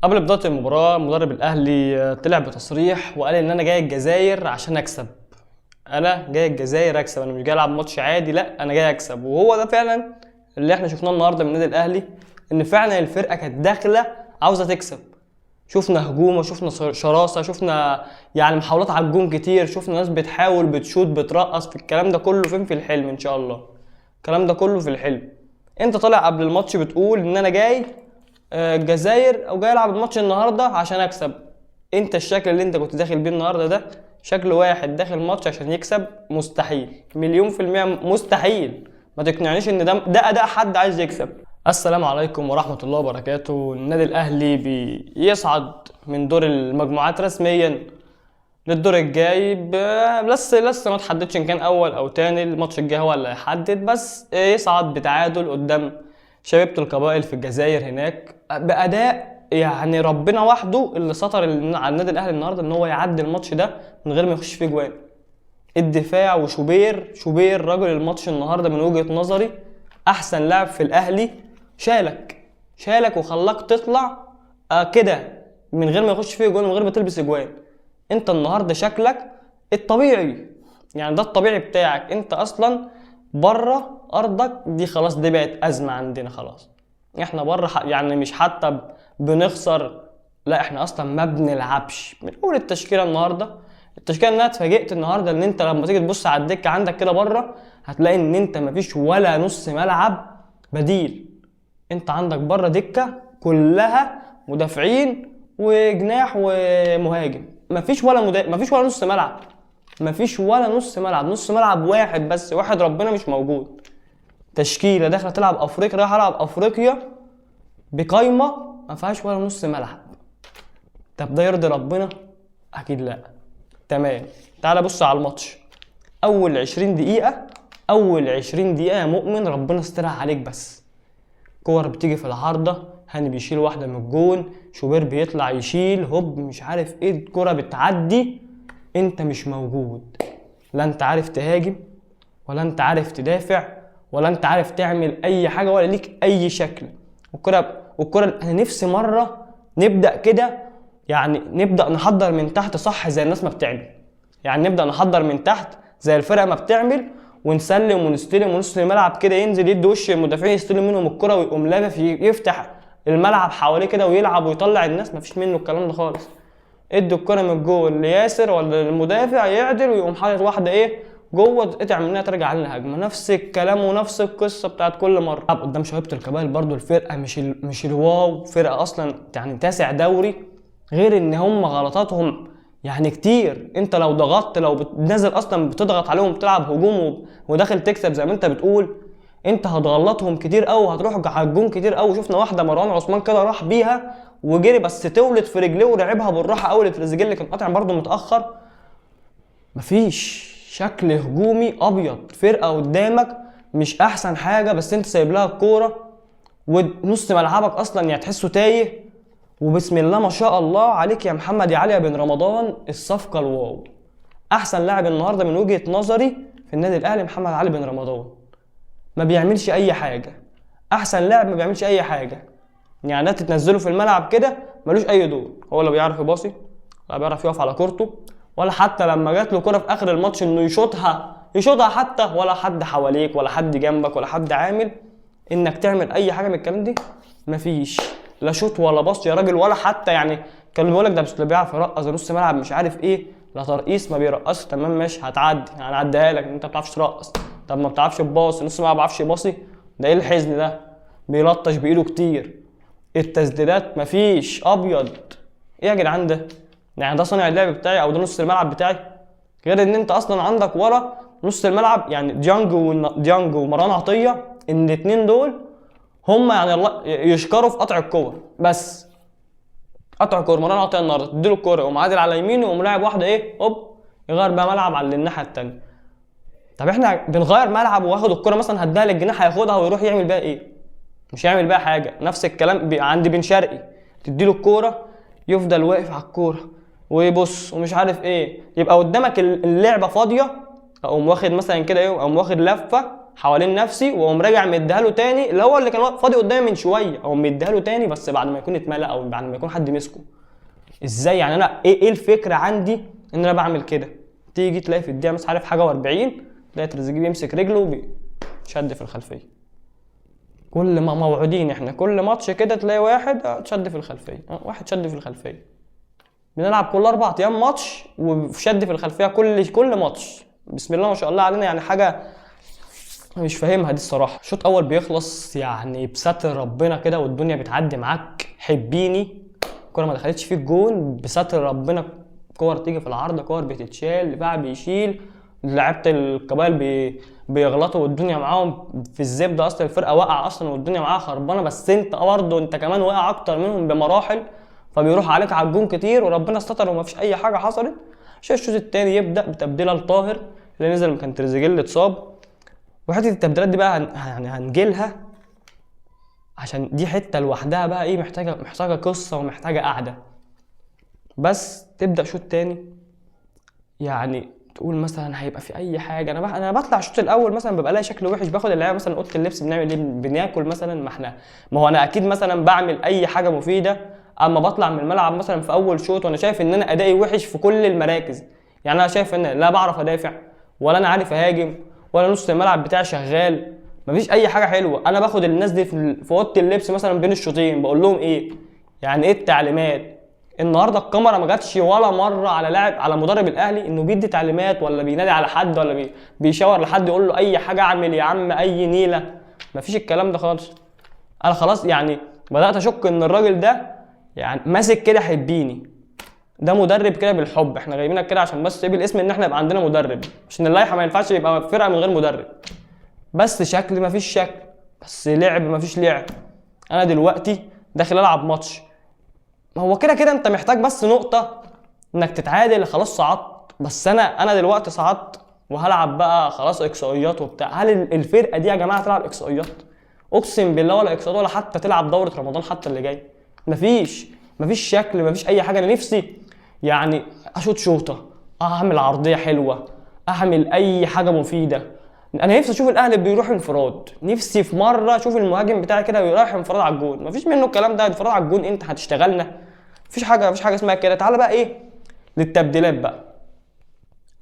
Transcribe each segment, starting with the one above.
قبل بداية المباراة مدرب الأهلي طلع بتصريح وقال إن أنا جاي الجزائر عشان أكسب. أنا جاي الجزائر أكسب، أنا مش جاي ألعب ماتش عادي، لأ أنا جاي أكسب. وهو ده فعلا اللي إحنا شفناه النهاردة من النادي الأهلي، إن فعلا الفرقة كانت داخلة عاوزة تكسب. شفنا هجوم وشفنا شراسة، شفنا يعني محاولات على الجون كتير، شفنا ناس بتحاول بتشوت بترقص. في الكلام ده كله فين؟ في الحلم إن شاء الله. الكلام ده كله في الحلم. أنت طالع قبل الماتش بتقول إن أنا جاي الجزائر او جاي العب الماتش النهارده عشان اكسب. انت الشكل اللي انت كنت داخل بيه النهارده ده شكل واحد داخل ماتش عشان يكسب. مستحيل، مليون في المية مستحيل. ما تقنعنيش ان ده اداء حد عايز يكسب. السلام عليكم ورحمة الله وبركاته. النادي الاهلي بيصعد من دور المجموعات رسميا للدور الجاي. لسه ما تحددش ان كان اول او تاني. الماتش الجاي هو اللي هيحدد، بس يصعد بتعادل قدام شبيبة القبائل في الجزائر هناك بأداء يعني ربنا وحده اللي سطر على النادي الأهلي النهارده ان هو يعدي الماتش ده من غير ما يخش فيه جوان. الدفاع وشوبير رجل الماتش النهارده من وجهة نظري، احسن لاعب في الأهلي. شالك وخلاك تطلع كده من غير ما يخش فيه جوان، من غير ما تلبس جوان. انت النهارده شكلك الطبيعي، يعني ده الطبيعي بتاعك. انت اصلا بره ارضك دي خلاص، دي بقت ازمه عندنا خلاص. احنا بره يعني مش حتى بنخسر، لا احنا اصلا ما بنلعبش من اول التشكيله النهارده. التشكيله اللي انا اتفاجئت النهارده ان انت لما تيجي تبص على الدكه عندك كده بره هتلاقي ان انت مفيش ولا نص ملعب بديل. انت عندك بره دكه كلها مدافعين وجناح ومهاجم، مفيش ولا نص ملعب. نص ملعب واحد بس، واحد ربنا مش موجود. تشكيله داخله تلعب افريقيا، رايحه العب افريقيا بقايمه ما فيهاش ولا نص ملعب. طب ده يرضي ربنا؟ اكيد لا. تمام، تعال بص على الماتش. اول 20 دقيقه يا مؤمن ربنا استرها عليك. بس كور بتيجي في العارضه، هاني بيشيل واحده من الجون، شوبير بيطلع يشيل هوب مش عارف ايه، الكره بتعدي انت مش موجود. لا انت عارف تهاجم، ولا انت عارف تدافع، ولا انت عارف تعمل اي حاجه، ولا ليك اي شكل. والكره انا نفسي مره نبدا كده، يعني نبدا نحضر من تحت صح زي الناس ما بتعمل. يعني نبدا نحضر من تحت زي الفرقه ما بتعمل، ونسلم ونستلم ونص الملعب كده ينزل يدي وش المدافعين يستلم منهم الكره ويقوم لافف يفتح الملعب حواليه كده ويلعب ويطلع الناس. مفيش منه الكلام ده خالص. ادوا الكره من الجول لياسر ولا المدافع يعدل ويقوم حاطط واحده جوه تقطع منها ترجع لنا هجمه. نفس الكلام ونفس القصه بتاعت كل مره. قدام شبيبه القبائل برضو الفرقه مش الواو، فرقه اصلا يعني تاسع دوري. غير ان هم غلطاتهم يعني كتير. انت لو ضغطت، لو نازل اصلا بتضغط عليهم بتلعب هجوم وداخل تكسب زي ما انت بتقول، انت هتغلطهم كتير قوي، هتروح على الجون كتير قوي. شفنا واحده مروان عثمان كده راح بيها وجري بس تولد في رجليه ولعبها بالراحه قوي لتريزيجيه اللي كان قاطع برده متاخر. مفيش شكل هجومي ابيض. فرقه قدامك مش احسن حاجه، بس انت سايب لها الكوره ونص ملعبك اصلا يعني تحسه تايه. وبسم الله ما شاء الله عليك يا محمد يا علي بن رمضان، الصفقه الواو. احسن لاعب النهارده من وجهه نظري في النادي الاهلي محمد علي بن رمضان. ما بيعملش اي حاجه، احسن لاعب ما بيعملش اي حاجه. يعني ده تتنزله في الملعب كده ملوش اي دور. هو لا بيعرف يباصي، ولا بيعرف يقف على كورته، ولا حتى لما جات له كرة في اخر الماتش انه يشوطها حتى، ولا حد حواليك ولا حد جنبك ولا حد عامل انك تعمل اي حاجه من الكلام دي. مفيش لا شوط ولا باص يا راجل، ولا حتى يعني كان بيقول لك ده مش بيعرف يرقص نص ملعب مش عارف ايه. لا ترقيص ما بيرقصش. تمام ماشي هتعدي، يعني هعديها لك، انت ما بتعرفش ترقص. طب ما بتعرفش تباصي، نص ملعب ما بيعرفش يباصي، ده ايه الحزن ده؟ بيلطش بايده كتير. التسديدات مفيش ابيض. ايه يا جدعان ده؟ يعني ده صانع اللعب بتاعي او ده نص الملعب بتاعي؟ غير ان انت اصلا عندك ورا نص الملعب يعني ديانج ومروان عطيه، ان الاثنين دول هم يعني الله يشكروا في قطع الكور. بس قطع الكور مروان عطيه النهارده تديله الكوره يقوم عادل على يمينه ويقوم لاعب واحده هوب يغير بقى ملعب على الناحيه الثانيه. طب احنا بنغير ملعب واخد الكوره مثلا هديها للجناح هياخدها ويروح يعمل بيها ايه؟ مش هيعمل بيها حاجه. نفس الكلام عند بن شرقي، تديله الكوره يفضل واقف على الكوره ويبص ومش عارف ايه. يبقى قدامك اللعبه فاضيه، اقوم واخد مثلا كده اقوم واخد لفه حوالين نفسي واقوم راجع مديها له تاني، اللي هو اللي كان فاضي قدامي من شويه، اقوم مديها له تاني بس بعد ما يكون اتملى او بعد ما يكون حد مسكه. ازاي يعني؟ انا ايه الفكره عندي ان انا بعمل كده؟ تيجي تلاقي في الدقيقه مش عارف حاجه و40 تلاقي تريزيجيه بيمسك رجله شد في الخلفيه. كل ما موعودين احنا كل ماتش كده تلاقي واحد شد في الخلفيه، واحد شد في الخلفيه. بنلعب كل 4 ايام ماتش وشد في الخلفيه كل ماتش. بسم الله ما شاء الله علينا، يعني حاجه مش فاهمها دي الصراحه. الشوط اول بيخلص يعني بستر ربنا كده والدنيا بتعدي معاك حبيني. الكوره ما دخلتش في الجون بستر ربنا، كور تيجي في العارضه، كور بتتشال، دفاع بيشيل، لعيبه القبائل بيغلطوا والدنيا معاهم في الزبده. اصلا الفرقه واقعه اصلا والدنيا معاها خربانه، بس انت برضه انت كمان واقع اكتر منهم بمراحل، فبيروح عليك على الجون كتير وربنا استر ومفيش اي حاجه حصلت. عشان الشوط الثاني يبدا بتبديله لطاهر اللي نزل مكان تريزيجيه اللي اتصاب. وحته التبديلات دي بقى يعني هنجيلها عشان دي حته لوحدها بقى ايه، محتاجه قصه ومحتاجه قعده. بس تبدا شوط تاني يعني تقول مثلا هيبقى في اي حاجه. انا بطلع الشوط الاول مثلا ببقى الاقي شكله وحش، باخد اللعيبه مثلا اوضه اللبس بنعمل ايه، بناكل مثلا. ما هو انا اكيد مثلا بعمل اي حاجه مفيده، اما بطلع من الملعب مثلا في اول شوط وانا شايف ان انا ادائي وحش في كل المراكز. يعني انا شايف ان لا بعرف ادافع ولا انا عارف اهاجم ولا نص الملعب بتاعي شغال، مفيش اي حاجه حلوه. انا باخد الناس دي في اوضه اللبس مثلا بين الشوطين بقول لهم ايه، يعني ايه التعليمات. النهارده الكاميرا ما جاتش ولا مره على مدرب الاهلي انه بيدي تعليمات ولا بينادي على حد ولا بيشاور لحد يقول له اي حاجه اعمل يا عم اي نيله. مفيش الكلام ده خالص. انا خلاص يعني بدات اشك ان الراجل ده يعني ماسك كده حبيني، ده مدرب كده بالحب. احنا جايبينك كده عشان بس تقبل الاسم ان احنا يبقى عندنا مدرب، عشان اللائحه ما ينفعش يبقى فرقه من غير مدرب. بس شكل مفيش شكل، بس لعب مفيش لعب. انا دلوقتي داخل العب ماتش، ما هو كده كده انت محتاج بس نقطه انك تتعادل خلاص صعدت. بس انا دلوقتي صعدت وهلعب بقى خلاص اقصائيات وبتاع. هل الفرقه دي يا جماعه تلعب اقصائيات؟ اقسم بالله ولا اقصائيات ولا حتى تلعب دوره رمضان حتى اللي جاي. مفيش شكل، مفيش اي حاجه. انا نفسي يعني اشوط شوطه، اعمل عرضيه حلوه، اعمل اي حاجه مفيده. انا نفسي اشوف الاهلي بيروح انفراد، نفسي في مره اشوف المهاجم بتاعي كده بيروح انفراد على الجون. مفيش منه الكلام ده، انفراد على الجون انت هتشتغلنا؟ مفيش حاجه اسمها كده. تعالى بقى ايه للتبديلات بقى.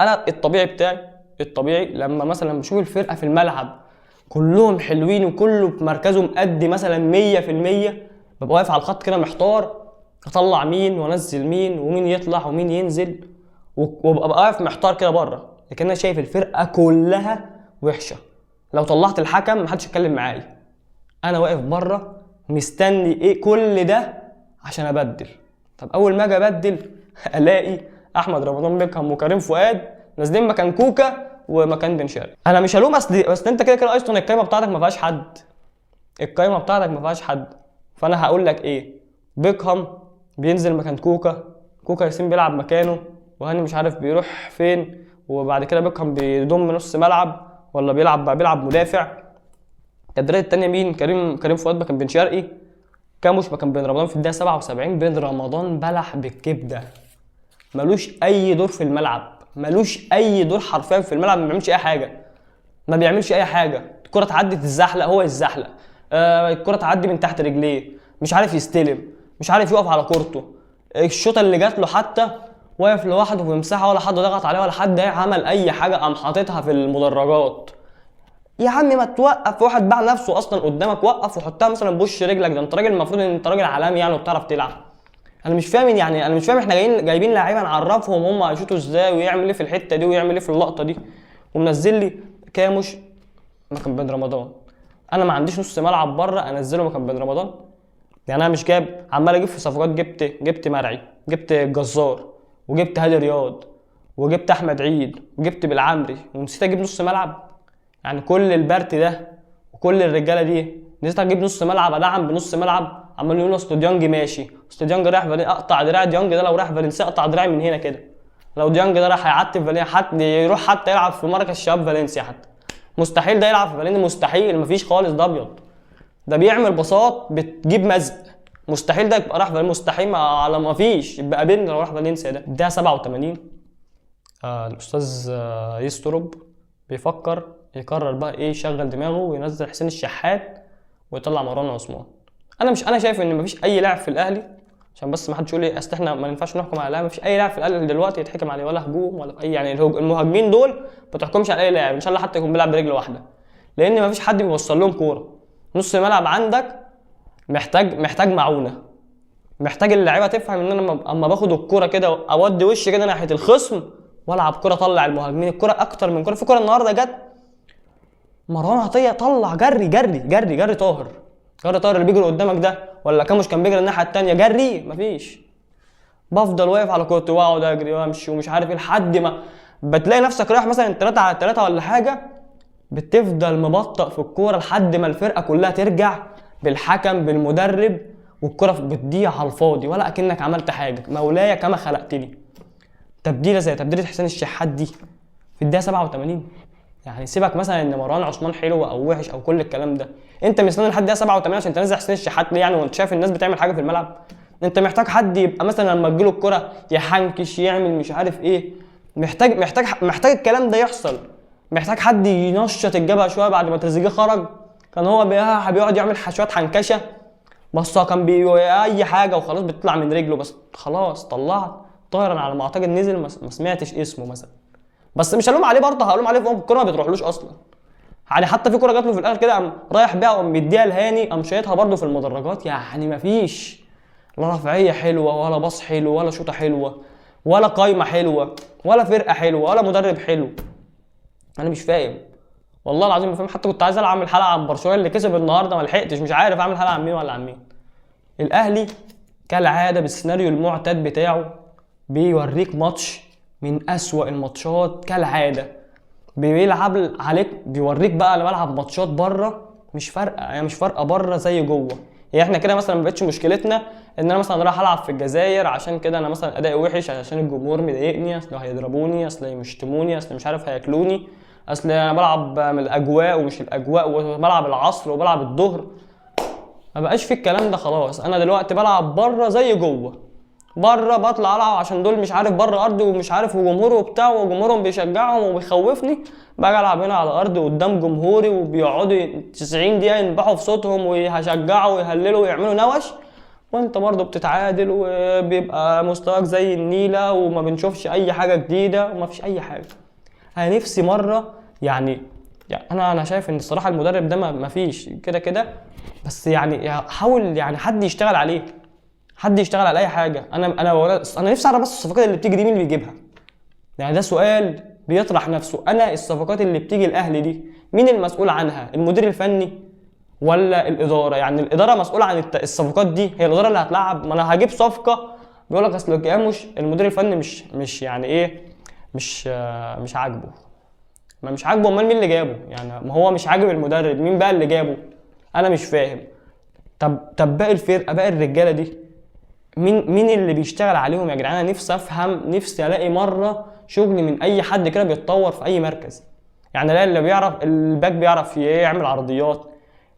انا الطبيعي بتاعي لما مثلا بشوف الفرقه في الملعب كلهم حلوين وكله في مركزه مأدي مثلا 100%، ببقى واقف على الخط كده محتار اطلع مين وانزل مين ومين يطلع ومين ينزل، وابقى واقف محتار كده بره. لكن انا شايف الفرقه كلها وحشه، لو طلعت الحكم محدش يتكلم معايا. انا واقف بره مستني ايه كل ده عشان ابدل. طب اول ما اجي ابدل الاقي احمد رمضان بيكهام وكريم فؤاد نازلين مكان كوكا ومكان بن شرقي. انا مش هلوم، اصل انت كده كده اصلا القايمه بتاعتك ما فيهاش حد، فانا هقول لك ايه، بيكهام بينزل مكان كوكا ياسين بيلعب مكانه، وهاني مش عارف بيروح فين، وبعد كده بيكهام بيضم نص ملعب ولا بيلعب مدافع. التبديلات التانية مين؟ كريم فؤاد مكان بن شرقي، كاموش مكان بن رمضان في الدقيقه 77. بن رمضان بلح بالكبده، ملوش اي دور في الملعب، ملوش اي دور حرفيا في الملعب، ما بيعملش اي حاجه. الكره تعدي تتزحلق هو يتزحلق، الكره تعدي من تحت رجليه، مش عارف يستلم، مش عارف يقف على كورته. الشوطه اللي جات له حتى واقف لوحده في مساحه ولا حد ضغط عليه ولا حد عمل اي حاجه، قام حاططها في المدرجات. يا عم ما توقف، واحد باع نفسه اصلا قدامك وقف وحطها مثلا بوش رجلك، ده انت راجل المفروض ان انت راجل عالمي يعني وبتعرف تلعب. انا مش فاهم احنا جايبين لعيبه نعرفهم هم هيشوطوا ازاي ويعمل ايه في الحته دي ويعمل ايه في اللقطه دي، ومنزل لي كاموش مكان بن رمضان. انا ما عنديش نص ملعب بره انزله مكان بن رمضان؟ يعني انا مش جاب عمال اجيب في صفقات، جبت مرعي، جبت الجزار، وجبت هادي رياض، وجبت احمد عيد، وجبت بالعمري، ونسيت اجيب نص ملعب؟ يعني كل البرت ده وكل الرجاله دي نسيت اجيب نص ملعب ادعم بنص ملعب؟ عمال يقولوا اصل ديانج ماشي، اصل ديانج رايح اقطع دراع ديانج ده، لو راح فالنسيا اقطع دراعي من هنا كده. لو ديانج ده راح هيعتب فالنسيا حتى يروح حتى يلعب في مركز شباب فالنسيا، حتى مستحيل ده يلعب في فالنسيا، مستحيل، مفيش خالص. ده ابيض، ده بيعمل باصات بتجيب مزق، مستحيل ده يبقى راح فالنسيا، مستحيل على ما فيش يبقى بين لو راح فالنسيا. ده 87 الاستاذ يستروب بيفكر يقرر بقى ايه يشغل دماغه وينزل حسين الشحات ويطلع مروان عثمان. انا شايف ان مفيش اي لاعب في الاهلي، عشان بس ما حدش يقول لي اصل احنا ما ينفعش نحكم على لاعب، مفيش اي لاعب في الاهلي دلوقتي يتحكم عليه ولا هجوم ولا في اي، يعني المهاجمين دول ما تحكمش على اي لاعب ان شاء الله حتى يكون بيلعب برجل واحده، لان مفيش حد بيوصل لهم كوره. نص الملعب عندك محتاج معونه، محتاج اللعيبه تفهم ان انا اما باخد الكوره كده اودي وشي كده ناحيه الخصم والعب كوره، طلع المهاجمين الكوره اكتر من كوره. في كوره النهارده جت مروان عطيه طلع جري جري جري جري طاهر اللي بيجري قدامك ده، ولا كاموش كان بيجري الناحيه الثانيه جري، مفيش. بفضل واقف على كورتي واقعد اجري وامشي ومش عارف ايه لحد ما بتلاقي نفسك رايح مثلا 3 على 3 ولا حاجه، بتفضل مبطئ في الكوره لحد ما الفرقه كلها ترجع بالحكم بالمدرب، والكوره بتضيع على الفاضي ولا اكنك عملت حاجه. مولاي كما خلقتني. تبديله زي تبديله حسين الشحات دي في الدقيقه 87، يعني سيبك مثلا ان مروان عثمان حلو او وحش او كل الكلام ده، انت مستني لحد الدقيقه 87 عشان تنزل حسين الشحات ليه يعني؟ وانت شايف الناس بتعمل حاجه في الملعب؟ انت محتاج حد يبقى مثلا لما تجيله الكره يحنكش يعمل مش عارف ايه، محتاج الكلام ده يحصل. محتاج حد ينشط الجبهه شويه بعد ما تريزيجيه خرج، كان هو بيقعد يعمل شويه حنكشه، بس هو كان اي حاجه وخلاص بتطلع من رجله، بس خلاص طلعت طاهر على ما اعتقد نزل ما سمعتش اسمه مثلا، بس مش هلوم عليه برضه، هلوم عليه في الكوره ما بتروحلوش اصلا. يعني حتى في كوره جات له في الاخر كده قام رايح بيها وقام مديها لهاني قام شايطها برضه في المدرجات، يعني مفيش لا رفعيه حلوه ولا باص حلو ولا شوطه حلوه ولا قايمه حلوه ولا فرقه حلوه ولا مدرب حلو. انا مش فاهم والله العظيم ما فاهم. حتى كنت عايز اعمل حلقه عن برشلونه اللي كسب النهارده ما لحقتش، مش عارف اعمل حلقه عن مين ولا عن مين. الاهلي كالعاده بالسيناريو المعتاد بتاعه بيوريك ماتش من اسوأ الماتشات كالعاده، بيلعب عليك بيوريك بقى انا بلعب ماتشات بره مش فارقه، يعني مش فارقه بره زي جوه. يعني احنا كده مثلا ما بقتش مشكلتنا ان انا مثلا رايح العب في الجزائر عشان كده انا مثلا ادائي وحش عشان الجمهور مضايقني، اصل هيضربوني، اصل هيشتموني، اصل مش عارف هياكلوني، اصل انا بلعب من الاجواء ومش الاجواء وبلعب العصر وبلعب الظهر. ما بقاش في الكلام ده خلاص. انا دلوقتي بلعب بره زي جوه. بره بطلع العب عشان دول مش عارف بره ارضي ومش عارف وجمهوره وبتاع وجمهورهم بيشجعهم وبيخوفني، باجي العب هنا على ارض قدام جمهوري وبيقعدوا 90 دقيقه ينبحوا في صوتهم ويشجعوا ويهللوا ويعملوا نوش، وانت برضه بتتعادل وبيبقى مستواك زي النيله وما بنشوفش اي حاجه جديده وما فيش اي حاجه. انا نفسي مره يعني انا شايف ان الصراحه المدرب ده ما فيش كده بس يعني حاول يعني حد يشتغل عليه، حد يشتغل على اي حاجه. انا نفسي اعرف بس الصفقات اللي بتيجي دي مين اللي بيجيبها؟ يعني ده سؤال بيطرح نفسه. انا الصفقات اللي بتيجي الاهلي دي مين المسؤول عنها؟ المدير الفني ولا الاداره؟ يعني الاداره مسؤوله عن الصفقات دي، هي الاداره اللي هتلعب. ما انا هجيب صفقه بيقول لك اصل كاموش المدير الفني مش يعني ايه مش عاجبه. ما مش عاجبه، امال مين اللي جابه؟ يعني ما هو مش عاجب المدرب، مين بقى اللي جابه؟ انا مش فاهم. طب باقي الفرقه باقي الرجاله دي مين اللي بيشتغل عليهم يا جدعان؟ انا نفسي افهم، نفسي الاقي مره شغل من اي حد كده بيتطور في اي مركز. يعني الاقي اللي بيعرف الباك بيعرف يعمل عرضيات،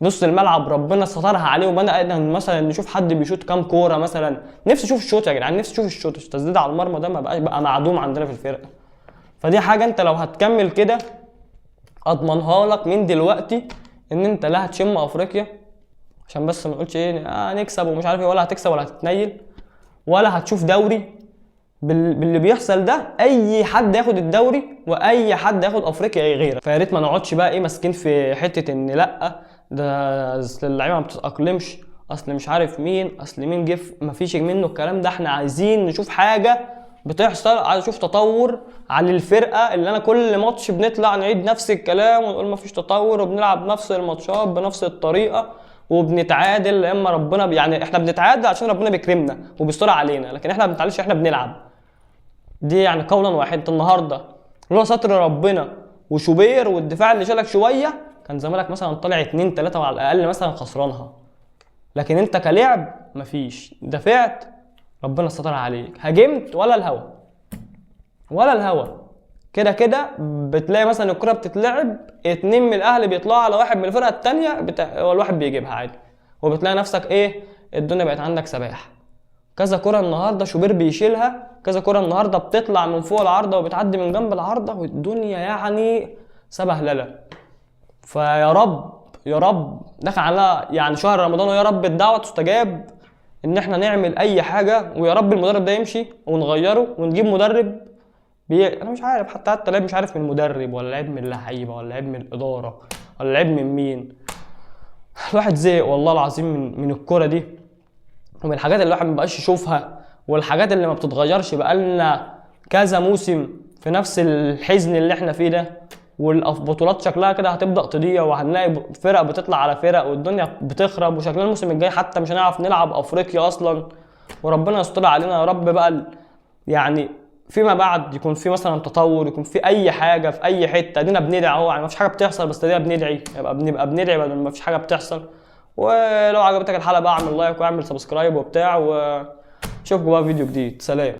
نص الملعب ربنا سترها عليه وبدأنا مثلا نشوف حد بيشوط كام كوره مثلا. نفسي اشوف الشوط يا جدعان، نفسي اشوف الشوط. التسديد على المرمى ده ما بقى معدوم عندنا في الفرقه. فدي حاجه انت لو هتكمل كده اضمنها لك من دلوقتي ان انت لا هتشم افريقيا، عشان بس ما نقولش ايه نكسب ومش عارف ايه، ولا هتكسب ولا هتتنيل ولا هتشوف دوري. باللي بيحصل ده اي حد ياخد الدوري واي حد ياخد افريقيا غيرك. فيا ريت ما نقعدش بقى ايه ماسكين في حته ان لا ده اصل اللعيبه ما بتتاقلمش، اصل مش عارف مين، اصل مين جف. مفيش منه الكلام ده. احنا عايزين نشوف حاجه بتحصل، عايز اشوف تطور على الفرقه. اللي انا كل ماتش بنطلع نعيد نفس الكلام ونقول مفيش تطور وبنلعب نفس الماتشات بنفس الطريقه وبنتعادل. اما ربنا يعني احنا بنتعادل عشان ربنا بيكرمنا وبيستر علينا، لكن احنا ما بنتعادلش، احنا بنلعب. دي يعني قولا واحدا النهارده لولا ستر ربنا وشوبير والدفاع اللي شالك شويه كان زمالك مثلا طالع 2 3 وعلى الاقل مثلا خسرانها. لكن انت كلاعب مفيش، دفعت ربنا ستر عليك، هاجمت ولا الهوا كده بتلاقي مثلا الكره بتتلعب 2 من الاهلي بيطلعوا على واحد من الفرقه الثانيه هو الواحد بيجيبها عادي، وبتلاقي نفسك ايه الدنيا بقت عندك سباح. كذا كره النهارده شوبير بيشيلها، كذا كره النهارده بتطلع من فوق العارضه وبتعدي من جنب العارضه والدنيا يعني سبهلله. فيا رب يا رب دخل على يعني شهر رمضان، ويا رب الدعوه تستجاب ان احنا نعمل اي حاجه، ويا رب المدرب ده يمشي ونغيره ونجيب مدرب انا مش عارف، حتى لعيب مش عارف من المدرب، ولا لعيب من اللعيبه، ولا لعيب من الاداره، ولا لعيب من مين. الواحد زهق والله العظيم من الكوره دي، ومن الحاجات اللي الواحد مبقاش يشوفها، والحاجات اللي ما بتتغيرش بقالنا كذا موسم في نفس الحزن اللي احنا فيه ده. والبطولات شكلها كده هتبدأ تضيع، وهنلاقي فرق بتطلع على فرق، والدنيا بتخرب، وشكلنا الموسم الجاي حتى مش هنعرف نلعب افريقيا اصلا. وربنا يستر علينا يا رب بقى. يعني فيما بعد يكون في مثلا تطور، يكون في اي حاجه في اي حته، ادينا بندعي اهو، يعني ما فيش حاجه بتحصل بس ادينا بندعي، بنبقى بندعي بدل ما فيش حاجه بتحصل. ولو عجبتك الحلقه بقى اعمل لايك واعمل سبسكرايب وبتاع، واشوفكم بقى في فيديو جديد. سلام.